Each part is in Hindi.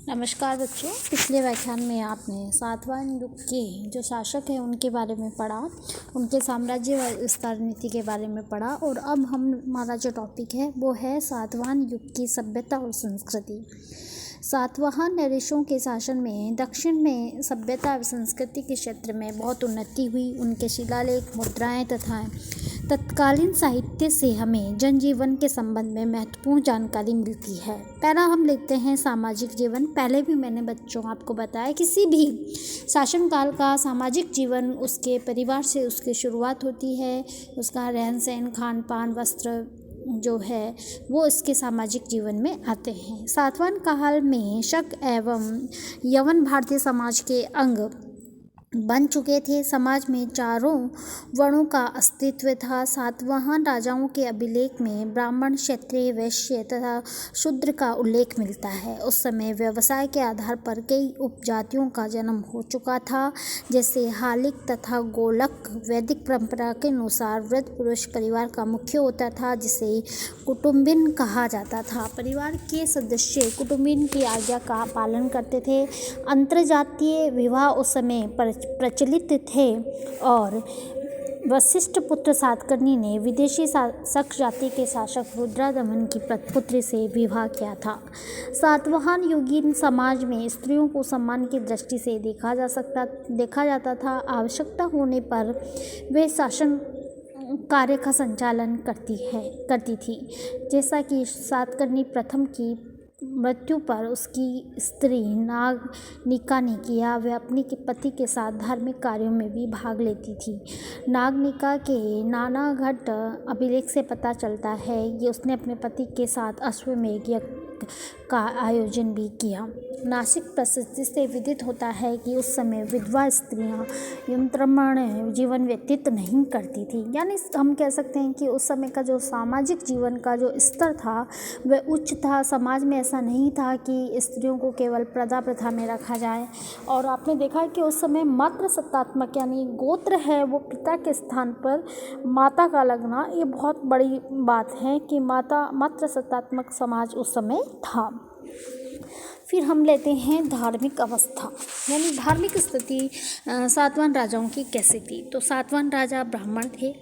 नमस्कार बच्चों। पिछले व्याख्यान में आपने सातवाहन युग के जो शासक हैं उनके बारे में पढ़ा, उनके साम्राज्य विस्तार नीति के बारे में पढ़ा और अब हमारा जो टॉपिक है वो है सातवाहन युग की सभ्यता और संस्कृति। सातवाहन नरेशों के शासन में दक्षिण में सभ्यता और संस्कृति के क्षेत्र में बहुत उन्नति हुई। उनके शिलालेख, मुद्राएं तथा तत्कालीन साहित्य से हमें जनजीवन के संबंध में महत्वपूर्ण जानकारी मिलती है। पहला हम लिखते हैं सामाजिक जीवन। पहले भी मैंने बच्चों आपको बताया किसी भी शासनकाल का सामाजिक जीवन उसके परिवार से उसकी शुरुआत होती है। उसका रहन सहन, खान पान, वस्त्र जो है वो इसके सामाजिक जीवन में आते हैं। सातवाहन काल में शक एवं यवन भारतीय समाज के अंग बन चुके थे। समाज में चारों वर्णों का अस्तित्व था। सातवाहन राजाओं के अभिलेख में ब्राह्मण, क्षत्रिय, वैश्य तथा शूद्र का उल्लेख मिलता है। उस समय व्यवसाय के आधार पर कई उपजातियों का जन्म हो चुका था, जैसे हालिक तथा गोलक। वैदिक परंपरा के अनुसार वृद्ध पुरुष परिवार का मुख्य होता था, जिसे कुटुंबिन कहा जाता था। परिवार के सदस्य कुटुंबिन की आज्ञा का पालन करते थे। अंतरजातीय विवाह उस समय प्रचलित थे और वशिष्ठ पुत्र सातकर्णी ने विदेशी शक जाति के शासक रुद्रदमन की पुत्री से विवाह किया था। सातवाहन युगीन समाज में स्त्रियों को सम्मान की दृष्टि से देखा जाता था। आवश्यकता होने पर वे शासन कार्य का संचालन करती थी। जैसा कि सातकर्णी प्रथम की मृत्यु पर उसकी स्त्री नागनिका ने किया। वह अपने पति के साथ धार्मिक कार्यों में भी भाग लेती थी। नागनिका के नानाघट अभिलेख से पता चलता है कि उसने अपने पति के साथ अश्वमेध यज्ञ का आयोजन भी किया। नासिक प्रसिद्धि से विदित होता है कि उस समय विधवा स्त्रियां यंत्रमण जीवन व्यतीत नहीं करती थी। यानी हम कह सकते हैं कि उस समय का जो सामाजिक जीवन का जो स्तर था वह उच्च था। समाज में ऐसा नहीं था कि स्त्रियों को केवल प्रदा प्रथा में रखा जाए। और आपने देखा कि उस समय मात्र सत्तात्मक यानी गोत्र है वो पिता के स्थान पर माता का लगना, ये बहुत बड़ी बात है कि मात्र सत्तात्मक समाज उस समय था। फिर हम लेते हैं धार्मिक अवस्था, यानी धार्मिक स्थिति सातवाहन राजाओं की कैसी थी। तो सातवाहन राजा ब्राह्मण थे,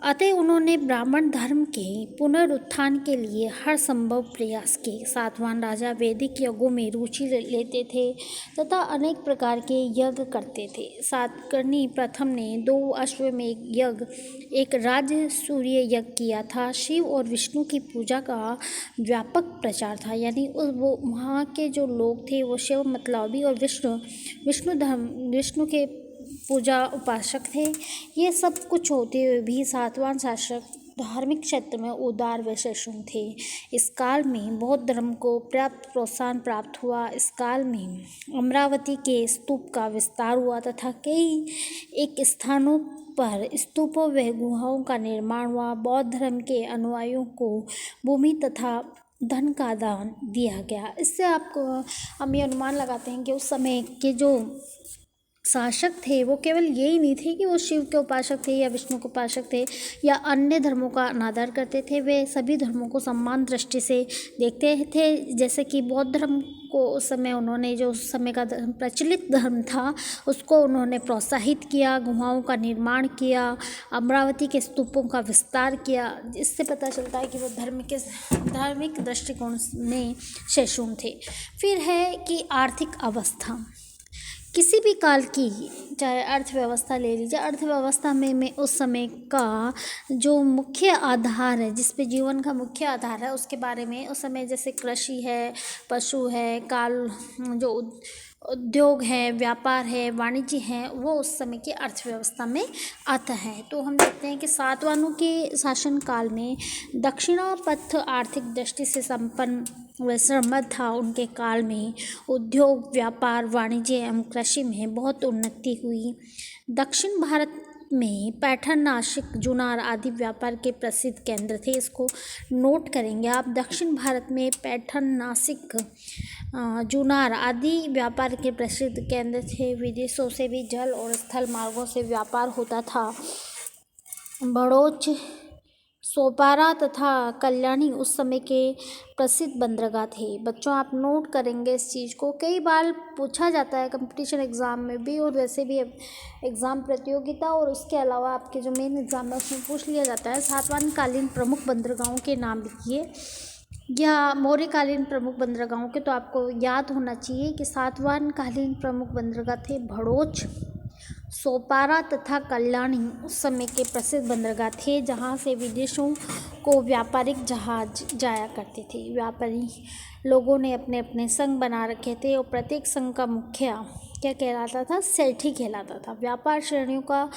अतः उन्होंने ब्राह्मण धर्म के पुनरुत्थान के लिए हर संभव प्रयास किए। सातवाहन राजा वैदिक यज्ञों में रुचि लेते थे तथा अनेक प्रकार के यज्ञ करते थे। सातकर्णी प्रथम ने 2 अश्वमेध यज्ञ, एक राज सूर्य यज्ञ किया था। शिव और विष्णु की पूजा का व्यापक प्रचार था, यानी वहाँ के जो लोग थे वो शिव मतलबी और विष्णु के पूजा उपासक थे। ये सब कुछ होते हुए भी सातवाहन शासक धार्मिक क्षेत्र में उदार व सहिष्णु थे। इस काल में बौद्ध धर्म को पर्याप्त प्रोत्साहन प्राप्त हुआ। इस काल में अमरावती के स्तूप का विस्तार हुआ तथा कई एक स्थानों पर स्तूपों व गुहाओं का निर्माण हुआ। बौद्ध धर्म के अनुयायियों को भूमि तथा धन का दान दिया गया। इससे हम ये अनुमान लगाते हैं कि उस समय के जो शासक थे वो केवल यही नहीं थे कि वो शिव के उपासक थे या विष्णु के उपासक थे या अन्य धर्मों का अनादर करते थे। वे सभी धर्मों को सम्मान दृष्टि से देखते थे। जैसे कि बौद्ध धर्म को उस समय उन्होंने जो उस समय का प्रचलित धर्म था उसको उन्होंने प्रोत्साहित किया, गुहाओं का निर्माण किया, अमरावती के स्तूपों का विस्तार किया। इससे पता चलता है कि वो धार्मिक दृष्टिकोण में सहिष्णु थे। फिर है कि आर्थिक अवस्था, किसी भी काल की चाहे अर्थव्यवस्था ले लीजिए, अर्थव्यवस्था में उस समय का जो मुख्य आधार है, जिस पे जीवन का मुख्य आधार है, उसके बारे में उस समय जैसे कृषि है, पशु है, जो उद्योग है, व्यापार है, वाणिज्य है, वो उस समय की अर्थव्यवस्था में आता है। तो हम देखते हैं कि सातवाहनों के शासनकाल में दक्षिणापथ आर्थिक दृष्टि से संपन्न व समृद्ध था। उनके काल में उद्योग, व्यापार, वाणिज्य एवं कृषि में बहुत उन्नति हुई। दक्षिण भारत में पैठण, नासिक, जुनार आदि व्यापार के प्रसिद्ध केंद्र थे। इसको नोट करेंगे आप। दक्षिण भारत में पैठण, नासिक, जुनार आदि व्यापार के प्रसिद्ध केंद्र थे। विदेशों से भी जल और स्थल मार्गों से व्यापार होता था। बड़ोच, सोपारा तथा कल्याणी उस समय के प्रसिद्ध बंदरगाह थे। बच्चों आप नोट करेंगे इस चीज़ को, कई बार पूछा जाता है कंपटीशन एग्ज़ाम में भी और वैसे भी एग्ज़ाम प्रतियोगिता और उसके अलावा आपके जो मेन एग्ज़ाम है उसमें पूछ लिया जाता है। सातवाहन कालीन प्रमुख बंदरगाहों के नाम लिखिए या मौर्यकालीन प्रमुख बंदरगाहों के, तो आपको याद होना चाहिए कि सातवाहन कालीन प्रमुख बंदरगाह थे भड़ोच, सोपारा तथा कल्याणी उस समय के प्रसिद्ध बंदरगाह थे जहाँ से विदेशों को व्यापारिक जहाज जाया करते थे। व्यापारी लोगों ने अपने अपने संघ बना रखे थे और प्रत्येक संघ का मुखिया क्या कहलाता था? सेठी कहलाता था। व्यापार श्रेणियों का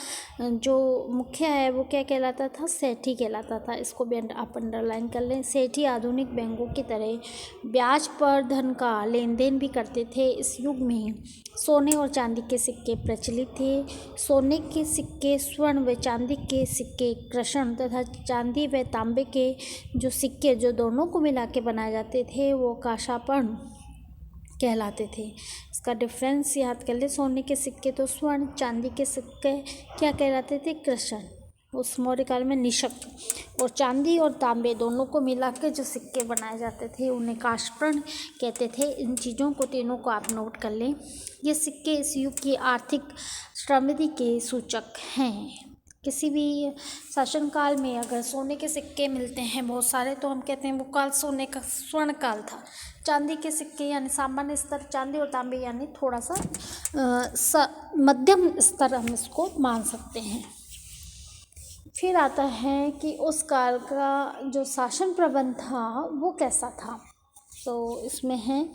जो मुखिया है वो क्या कहलाता था? सेठी कहलाता था। इसको भी आप अंडरलाइन कर लें। सेठी आधुनिक बैंकों की तरह ब्याज पर धन का लेन देन भी करते थे। इस युग में सोने और चांदी के सिक्के प्रचलित थे। सोने के सिक्के, स्वर्ण व चांदी के सिक्के कृष्ण तथा चांदी व तांबे के जो सिक्के जो दोनों को मिला के बनाए जाते थे वो काशापण कहलाते थे। इसका डिफरेंस याद कर ले। सोने के सिक्के तो स्वर्ण, चांदी के सिक्के क्या कहलाते थे? कृष्ण। उस मौर्य काल में निशक, और चांदी और तांबे दोनों को मिला के जो सिक्के बनाए जाते थे उन्हें काशपण कहते थे। इन चीज़ों को तीनों को आप नोट कर लें। ये सिक्के इस युग की आर्थिक समृद्धि के सूचक हैं। किसी भी शासनकाल में अगर सोने के सिक्के मिलते हैं बहुत सारे तो हम कहते हैं वो काल सोने का स्वर्ण काल था। चांदी के सिक्के यानी सामान्य स्तर, चांदी और तांबे यानी थोड़ा सा मध्यम स्तर हम इसको मान सकते हैं। फिर आता है कि उस काल का जो शासन प्रबंध था वो कैसा था। तो इसमें है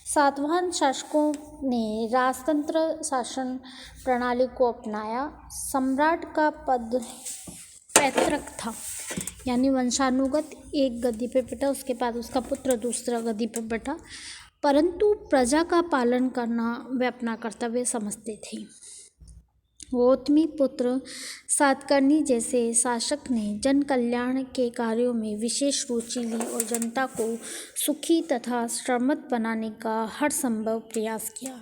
सातवाहन शासकों ने राजतंत्र शासन प्रणाली को अपनाया। सम्राट का पद पैतृक था यानी वंशानुगत, एक गद्दी पे बैठा उसके बाद उसका पुत्र दूसरा गद्दी पे बैठा, परंतु प्रजा का पालन करना वे अपना कर्तव्य समझते थे। गौतमी पुत्र सातकर्णी जैसे शासक ने जन कल्याण के कार्यों में विशेष रुचि ली और जनता को सुखी तथा श्रमत बनाने का हर संभव प्रयास किया।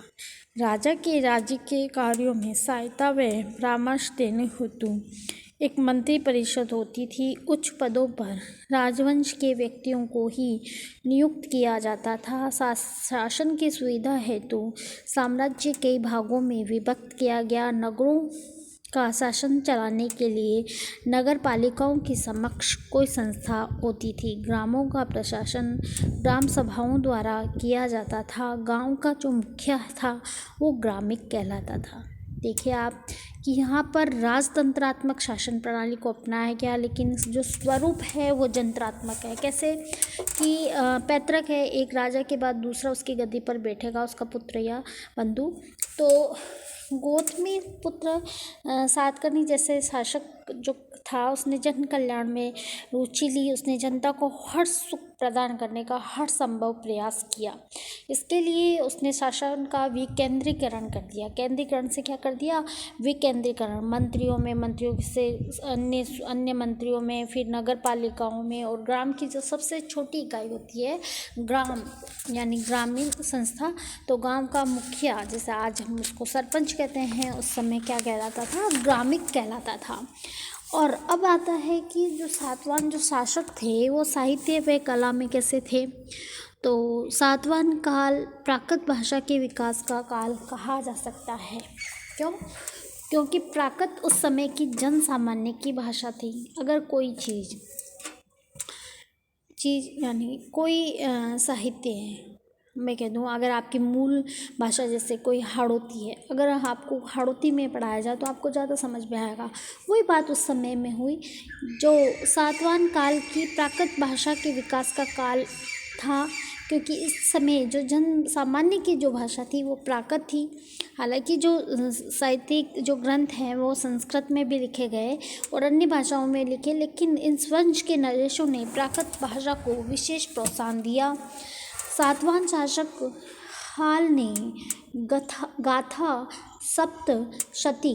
राजा के राज्य के कार्यों में सहायता व परामर्श देने हेतु एक मंत्री परिषद होती थी। उच्च पदों पर राजवंश के व्यक्तियों को ही नियुक्त किया जाता था। शासन की सुविधा हेतु साम्राज्य कई भागों में विभक्त किया गया। नगरों का शासन चलाने के लिए नगर पालिकाओं की समक्ष कोई संस्था होती थी। ग्रामों का प्रशासन ग्राम सभाओं द्वारा किया जाता था। गांव का जो मुखिया था वो ग्रामिक कहलाता था। देखिए आप कि यहाँ पर राजतंत्रात्मक शासन प्रणाली को अपनाया गया, लेकिन जो स्वरूप है वो जनत्रात्मक है। कैसे कि पैतृक है, एक राजा के बाद दूसरा उसकी गद्दी पर बैठेगा, उसका पुत्र या बंधु। तो गौतमी पुत्र सातकर्णी जैसे शासक जो था उसने जन कल्याण में रुचि ली। उसने जनता को हर सुख प्रदान करने का हर संभव प्रयास किया। इसके लिए उसने शासन का विकेंद्रीकरण कर दिया। केंद्रीकरण से क्या कर दिया? विकेंद्रीकरण। मंत्रियों में, मंत्रियों से अन्य मंत्रियों में, फिर नगर पालिकाओं में, और ग्राम की जो सबसे छोटी इकाई होती है ग्राम यानी ग्रामीण संस्था, तो गांव का मुखिया जैसे आज हम उसको सरपंच कहते हैं, उस समय क्या कहलाता था? ग्रामिक कहलाता था। और अब आता है कि जो सातवाहन जो शासक थे वो साहित्य व कला में कैसे थे। तो सातवाहन काल प्राकृत भाषा के विकास का काल कहा जा सकता है। क्यों? क्योंकि प्राकृत उस समय की जन सामान्य की भाषा थी। अगर कोई चीज़ यानी कोई साहित्य है, मैं कह दूँ अगर आपकी मूल भाषा जैसे कोई हाड़ौती है, अगर आपको हाड़ौती में पढ़ाया जाए तो आपको ज़्यादा समझ में आएगा। वही बात उस समय में हुई। जो सातवाहन काल की प्राकृत भाषा के विकास का काल था, क्योंकि इस समय जो जन सामान्य की जो भाषा थी वो प्राकृत थी। हालांकि जो साहित्यिक जो ग्रंथ हैं वो संस्कृत में भी लिखे गए और अन्य भाषाओं में लिखे, लेकिन इन वंश के नरेशों ने प्राकृत भाषा को विशेष प्रोत्साहन दिया। सातवाहन शासक हाल ने गाथा सप्तशती,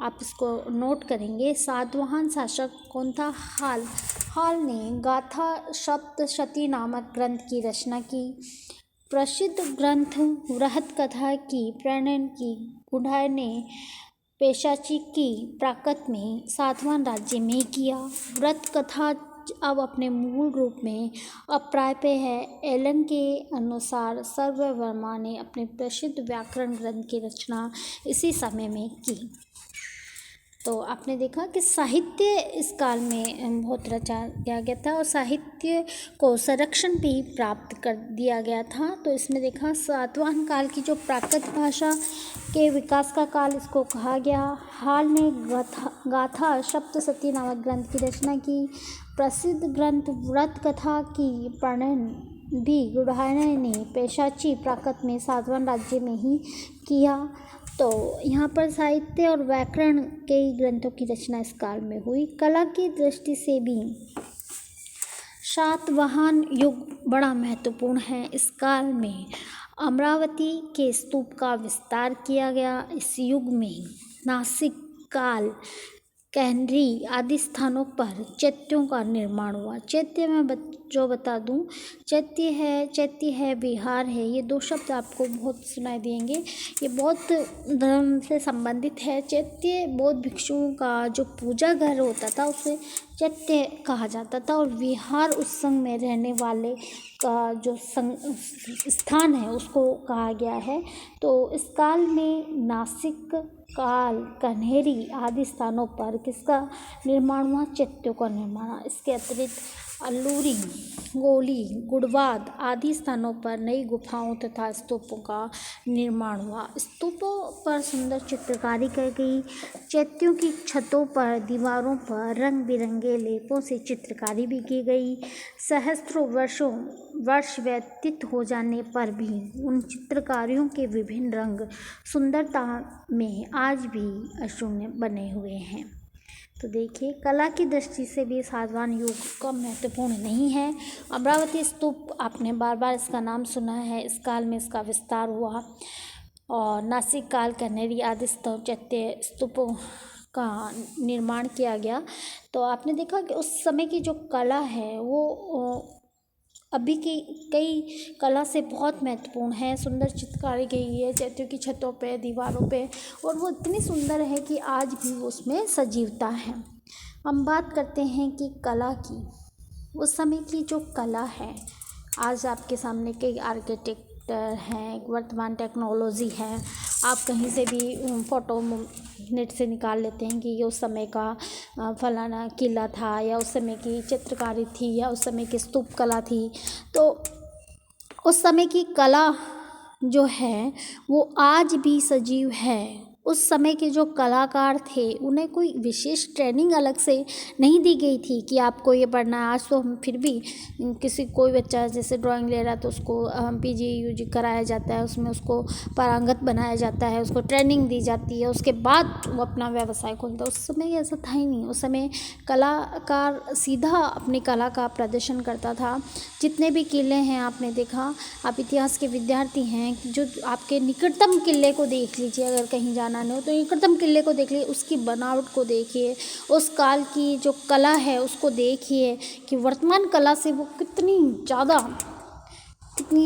आप इसको नोट करेंगे। सातवाहन शासक कौन था? हाल ने गाथा सप्तशती नामक ग्रंथ की रचना की। प्रसिद्ध ग्रंथ वृहत कथा की प्रणयन की गुढ़ाई ने पेशाची की प्राकृत में सातवाहन राज्य में किया। व्रत कथा अब अपने मूल रूप में अप्राप्य है। एलन के अनुसार सर्ववर्मा ने अपने प्रसिद्ध व्याकरण ग्रंथ की रचना इसी समय में की। तो आपने देखा कि साहित्य इस काल में बहुत रचा गया था और साहित्य को संरक्षण भी प्राप्त कर दिया गया था। तो इसमें देखा सातवाहन काल की जो प्राकृत भाषा के विकास का काल इसको कहा गया। हाल में गाथा सप्तशती नामक ग्रंथ की रचना की। प्रसिद्ध ग्रंथ व्रत कथा की प्रणयन भी गुड़ायन ने पेशाची प्राकृत में सातवाहन राज्य में ही किया। तो यहाँ पर साहित्य और व्याकरण के ग्रंथों की रचना इस काल में हुई। कला की दृष्टि से भी सातवाहन युग बड़ा महत्वपूर्ण है। इस काल में अमरावती के स्तूप का विस्तार किया गया। इस युग में नासिक, काल, कैनरी आदि स्थानों पर चैत्यों का निर्माण हुआ। चैत्य में जो बता दूं, चैत्य है, विहार है, ये दो शब्द आपको बहुत सुनाई देंगे। ये बौद्ध धर्म से संबंधित है। चैत्य बौद्ध भिक्षुओं का जो पूजा घर होता था उसे चैत्य कहा जाता था और विहार उस संघ में रहने वाले का जो स्थान है उसको कहा गया है। तो इस काल में नासिक, काल, कन्हेरी आदि स्थानों पर किसका निर्माण हुआ? चैत्यों का निर्माण हुआ। इसके अतिरिक्त अल्लूरी, गोली, गुड़वाद आदि स्थानों पर नई गुफाओं तथा स्तूपों का निर्माण हुआ। स्तूपों पर सुंदर चित्रकारी की गई। चैत्यों की छतों पर, दीवारों पर रंग बिरंगे लेपों से चित्रकारी भी की गई। सहस्त्रों वर्ष व्यतीत हो जाने पर भी उन चित्रकारियों के विभिन्न रंग सुंदरता में आज भी अशून्य बने हुए हैं। तो देखिए, कला की दृष्टि से भी सातवाहन युग कम महत्वपूर्ण नहीं है। अमरावती स्तूप आपने बार बार इसका नाम सुना है। इस काल में इसका विस्तार हुआ और नासिक, काल, कन्हेरी आदि चैत्य स्तूपों का निर्माण किया गया। तो आपने देखा कि उस समय की जो कला है वो अभी की कई कला से बहुत महत्वपूर्ण है। सुंदर चित्रकारी गई है चैत्यों की छतों पे, दीवारों पे, और वो इतनी सुंदर है कि आज भी उसमें सजीवता है। हम बात करते हैं कि कला की, उस समय की जो कला है, आज आपके सामने कई आर्किटेक्ट हैं, वर्तमान टेक्नोलॉजी है। आप कहीं से भी फ़ोटो नेट से निकाल लेते हैं कि ये उस समय का फलाना किला था, या उस समय की चित्रकारी थी, या उस समय की स्तूप कला थी। तो उस समय की कला जो है वो आज भी सजीव है। उस समय के जो कलाकार थे उन्हें कोई विशेष ट्रेनिंग अलग से नहीं दी गई थी कि आपको ये पढ़ना है। आज तो हम फिर भी कोई बच्चा जैसे ड्राइंग ले रहा है तो उसको पीजी यूजी कराया जाता है, उसमें उसको पारंगत बनाया जाता है, उसको ट्रेनिंग दी जाती है, उसके बाद वो अपना व्यवसाय खोलता है। उस समय ऐसा था ही नहीं। उस समय कलाकार सीधा अपनी कला का प्रदर्शन करता था। जितने भी किले हैं आपने देखा, आप इतिहास के विद्यार्थी हैं, जो आपके निकटतम किले को देख लीजिए, अगर कहीं जाना नहीं हो तो निकटतम किले को देख लीजिए, उसकी बनावट को देखिए, उस काल की जो कला है उसको देखिए कि वर्तमान कला से वो कितनी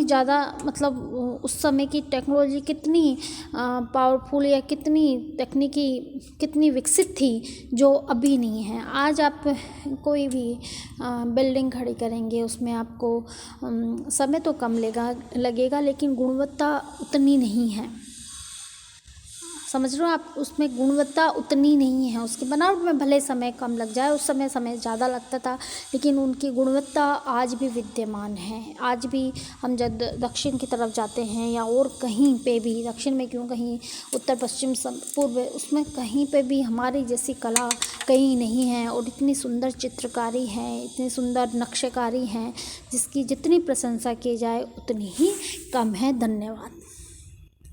ज़्यादा मतलब उस समय की टेक्नोलॉजी कितनी पावरफुल या कितनी तकनीकी कितनी विकसित थी जो अभी नहीं है। आज आप कोई भी बिल्डिंग खड़ी करेंगे उसमें आपको समय तो कम लगेगा लेकिन गुणवत्ता उतनी नहीं है। समझ रहे हो आप, उसमें गुणवत्ता उतनी नहीं है। उसकी बनावट में भले समय कम लग जाए, उस समय ज़्यादा लगता था, लेकिन उनकी गुणवत्ता आज भी विद्यमान है। आज भी हम जब दक्षिण की तरफ जाते हैं या और कहीं पे भी, दक्षिण में क्यों, कहीं उत्तर पश्चिम पूर्व, उसमें कहीं पे भी हमारी जैसी कला कहीं नहीं है। और इतनी सुंदर चित्रकारी है, इतनी सुंदर नक्शेकारी हैं जिसकी जितनी प्रशंसा की जाए उतनी ही कम है। धन्यवाद।